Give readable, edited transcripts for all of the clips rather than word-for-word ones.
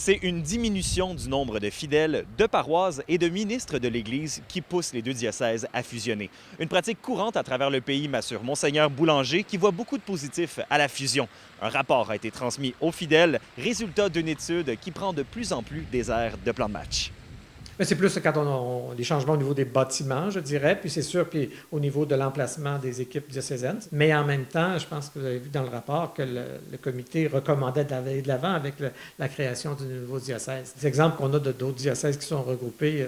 C'est une diminution du nombre de fidèles, de paroisses et de ministres de l'Église qui pousse les deux diocèses à fusionner. Une pratique courante à travers le pays, m'assure Monseigneur Boulanger, qui voit beaucoup de positifs à la fusion. Un rapport a été transmis aux fidèles, résultat d'une étude qui prend de plus en plus des airs de plan de match. Mais c'est plus quand des changements au niveau des bâtiments, je dirais, puis c'est sûr, puis au niveau de l'emplacement des équipes diocésaines. Mais en même temps, je pense que vous avez vu dans le rapport que le comité recommandait d'aller de l'avant avec la création du nouveau diocèse. Des exemples qu'on a de d'autres diocèses qui sont regroupés,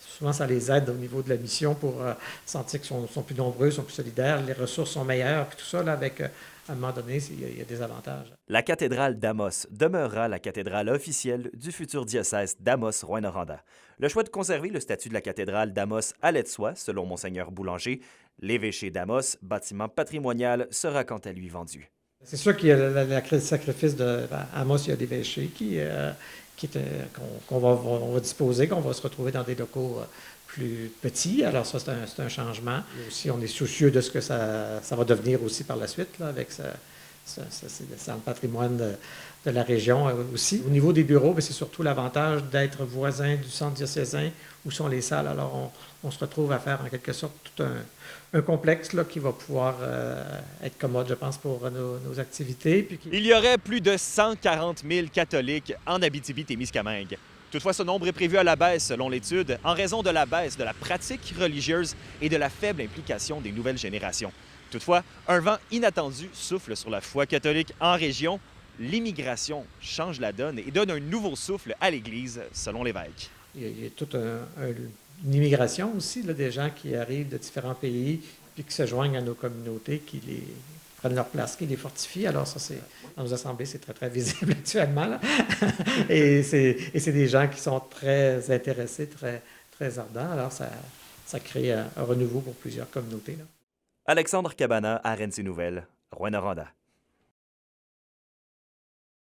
souvent ça les aide au niveau de la mission pour sentir qu'ils sont plus nombreux, sont plus solidaires, les ressources sont meilleures, puis tout ça, là, avec, à un moment donné, il y a des avantages. La cathédrale d'Amos demeurera la cathédrale officielle du futur diocèse d'Amos-Rouyn-Noranda. Le choix de conserver le statut de la cathédrale d'Amos allait de soi, selon Monseigneur Boulanger. L'évêché d'Amos, bâtiment patrimonial, sera quant à lui vendu. C'est sûr qu'il y a le sacrifice de Amos, il y a l'évêché qu'on va disposer, qu'on va se retrouver dans des locaux plus petits. Alors ça, c'est un changement. Et aussi, on est soucieux de ce que ça va devenir aussi par la suite, là, avec c'est le patrimoine de la région aussi. Au niveau des bureaux, c'est surtout l'avantage d'être voisin du centre diocésain où sont les salles. Alors, on se retrouve à faire en quelque sorte tout un complexe là, qui va pouvoir être commode, je pense, pour nos activités. Il y aurait plus de 140 000 catholiques en Abitibi-Témiscamingue. Toutefois, ce nombre est prévu à la baisse selon l'étude en raison de la baisse de la pratique religieuse et de la faible implication des nouvelles générations. Toutefois, un vent inattendu souffle sur la foi catholique en région. L'immigration change la donne et donne un nouveau souffle à l'Église, selon l'évêque. Il y a toute une immigration aussi, là, des gens qui arrivent de différents pays puis qui se joignent à nos communautés, qui prennent leur place, qui les fortifient. Alors ça, dans nos assemblées, c'est très, très visible actuellement, là. Et c'est des gens qui sont très intéressés, très, très ardents. Alors ça crée un renouveau pour plusieurs communautés, là. Alexandre Cabana, RNC Nouvelles, Rouyn-Noranda.